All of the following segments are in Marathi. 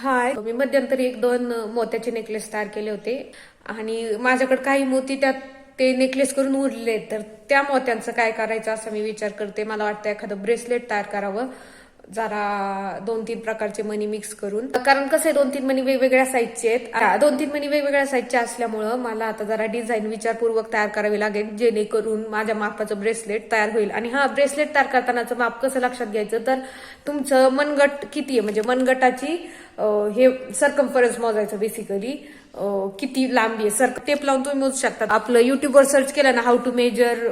हाय, मी मध्यंतरी 1-2 मोत्याचे नेकलेस तयार केले होते आणि माझ्याकडे काही मोती त्यात ते नेकलेस करून उरले, तर त्या मोत्यांचं काय करायचं असं मी विचार करते. मला वाटतं एखादं ब्रेसलेट तयार करावं, जरा 2-3 प्रकारचे मणी मिक्स करून. कारण कसं आहे, 2-3 मणी वेगवेगळ्या साईजचे आहेत. 2-3 मणी वेगवेगळ्या साईजचे असल्यामुळं मला आता जरा डिझाईन विचारपूर्वक तयार करावी लागेल, जेणेकरून माझ्या मापाचं ब्रेसलेट तयार होईल. आणि हा, ब्रेसलेट तयार करतानाचं माप कसं लक्षात घ्यायचं, तर तुमचं मनगट किती आहे, म्हणजे मनगटाची हे सर्कम्फरन्स मोजायचं बेसिकली, किती लांबी आहे. टेप लावून तुम्ही मोजू शकता. आपलं युट्यूबवर सर्च केलं ना, how to measure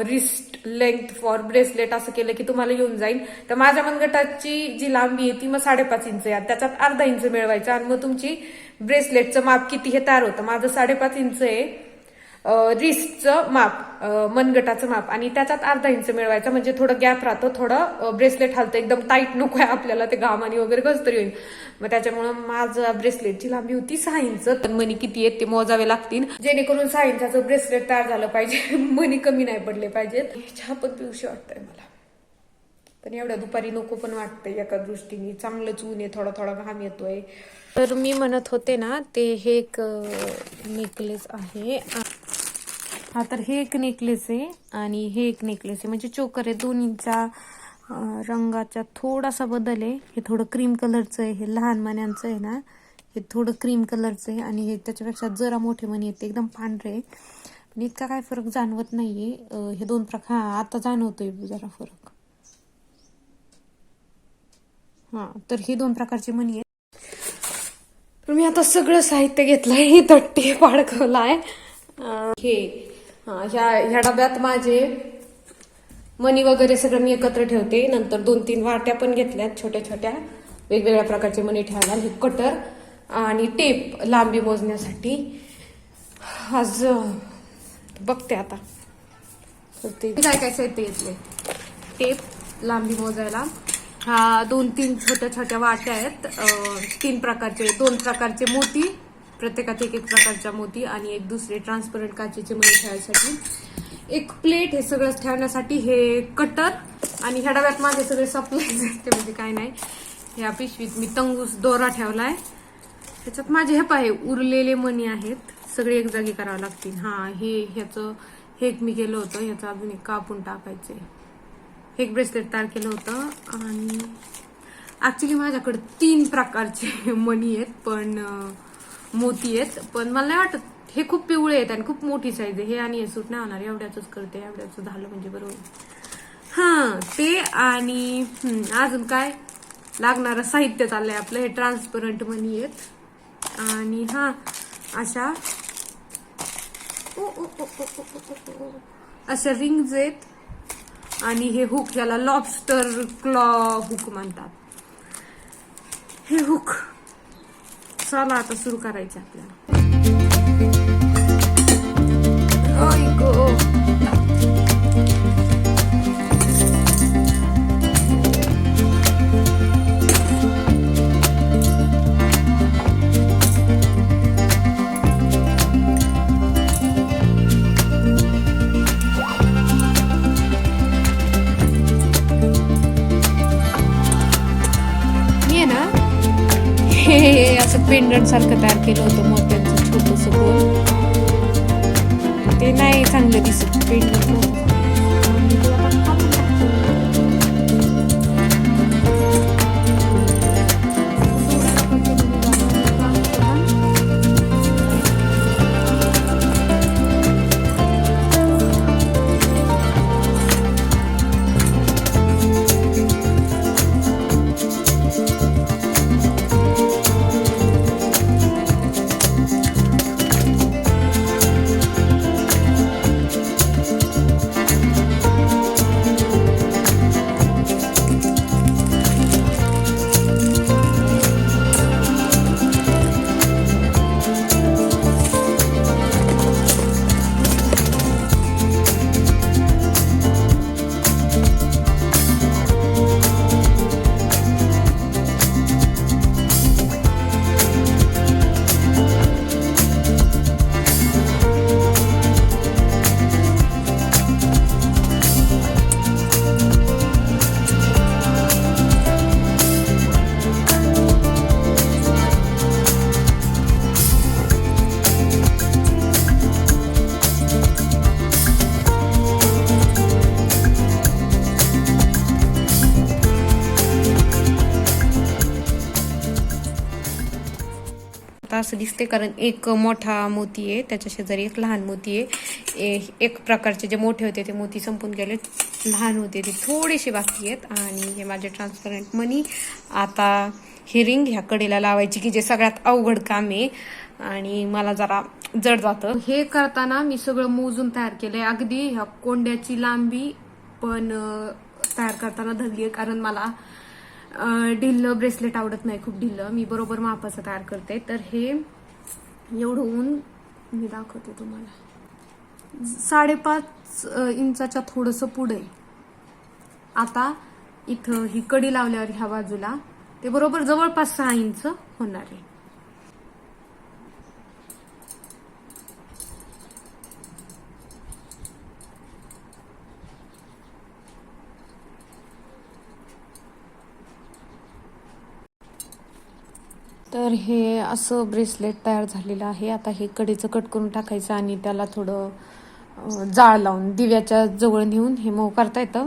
wrist length for bracelet असं केलं की तुम्हाला येऊन जाईल. तर माझ्या मनगटाची जी लांबी आहे ती मग 5.5 इंच आहे, त्याच्यात अर्धा इंच मिळवायचं आणि मग तुमची ब्रेसलेटचं माप किती हे तयार होतं. माझं 5.5 इंच आहे रिस्टचं माप, मनगटाचं माप, आणि त्याच्यात अर्धा इंच मिळवायचा, म्हणजे थोडं गॅप राहतो, थोडं ब्रेसलेट हलतं. एकदम टाईट नको आहे आपल्याला, ते घामानी वगैरे कसं तरी होईल. मग त्याच्यामुळे माझं ब्रेसलेटची लांबी होती 6 इंच. तर मणी किती आहेत ते मोजावे लागतील, जेणेकरून 6 इंचाचं ब्रेसलेट तयार झालं पाहिजे. मणी कमी नाही पडले पाहिजेत. चहा पण पिऊशी वाटतंय मला, पण एवढ्या दुपारी नको पण वाटतंय. एका दृष्टीने चांगलंच ऊन आहे, थोडा थोडा घाम येतोय. तर मी म्हणत होते ना, ते हे एक नेकलेस आहे. हा, तर हे एक नेकलेस आहे आणि हे एक नेकलेस आहे, म्हणजे चोकर आहे. दोन्हीचा रंगाचा थोडासा बदल आहे. हे थोडं क्रीम कलरचं आहे, हे लहान मण्यांचं आहे ना, हे थोडं क्रीम कलरचं आहे, आणि हे त्याच्यापेक्षा जरा मोठे मणी आहेत, एकदम पांढरे आहे. पण इतका काय फरक जाणवत नाहीये. हे 2 प्रकार, हा आता जाणवतोय जरा फरक. हा, तर ही 2 प्रकारची मणी आहेत. तर मी आता सगळं साहित्य घेतलंय, ही तट्टी पाडकवलाय. ह्या डब्यात माझे मणी वगैरे सगळं मी एकत्र ठेवते. नंतर 2-3 वाट्या पण घेतल्यात छोट्या छोट्या, वेगवेगळ्या प्रकारचे मणी ठेवायला. हे कटर आणि टेप लांबी मोजण्यासाठी. आज बघते आता ते काय काय साहित्य घेतले. टेप लांबी मोजायला, हा 2-3 छोट्या छोट्या वाट्या आहेत. 2 प्रकारचे मोती, प्रत्येकात एक प्रकारच्या मोती, आणि एक दुसरे ट्रान्सपरंट काचेचे मणी ठेवायसाठी. एक प्लेट, हे सगळं ठेवण्यासाठी. हे कटर, आणि ह्या डब्यात माझे सगळे सप्लायज आहेत, म्हणजे काय नाही. ह्या पिशवीत मी तंगूस दोरा ठेवलाय. त्याच्यात माझे हे उरलेले मणी आहेत, सगळे एक जागी करावे लागतील. हा, ह्याचं हे एक मी केलं होतं, ह्याचं अजून एक कापून टाकायचंय. हे एक ब्रेसलेट तयार केलं होतं. आणि ऍक्च्युली माझ्याकडे 3 प्रकारचे मणी आहेत, पण मोती आहेत, पण मला नाही वाटत. हे खूप पिवळे आहेत आणि खूप मोठी साईज आहे. हे आणि हे सूट नाही होणार, एवढ्याच करते, एवढ्याच झालं म्हणजे बरोबर. हा, ते आणि अजून काय लागणारं साहित्य चाललंय आपलं. हे ट्रान्सपरंट मणी आहेत, आणि हा अशा रिंग्ज आहेत, आणि हे हुक, याला लॉबस्टर क्लॉ हुक म्हणतात. हे हुक, चला आता सुरू करायचे आपल्याला. हे असं पेंडंट सारखं तयार केलं होतं मोत्यांचं छोटंसं गोल. ते नाही चांगलं दिसत पेंडंट. आता असं दिसते, कारण एक मोठा मोती आहे, त्याच्या शेजारी एक लहान मोती आहे. एक प्रकारचे जे मोठे होते ते मोती संपून गेले, लहान होते ते थोडेसे बाकी आहेत. आणि हे माझे ट्रान्सपरंट मनी. आता हे रिंग ह्या कडेला लावायची, की जे सगळ्यात अवघड काम आहे आणि मला जरा जड जातं. हे करताना मी सगळं मोजून तयार केलंय, अगदी ह्या कोंड्याची लांबी पण तयार करताना धरली, कारण मला ढिल्लं ब्रेसलेट आवडत नाही, खूप ढिल्लं. मी बरोबर मापाचं तयार करते. तर हे एवढं ऊन मी दाखवते तुम्हाला, 5.5 इंचाच्या थोडंसं पुढे. आता इथं ही कडी लावल्यावर ह्या बाजूला ते बरोबर जवळपास 6 इंच होणार आहे. तर हे असं ब्रेसलेट तयार झालेलं आहे. आता हे कडेचं कट करून टाकायचं आणि त्याला थोडं जाळ लावून दिव्याच्या जवळ नेऊन हे मऊ करता येतं.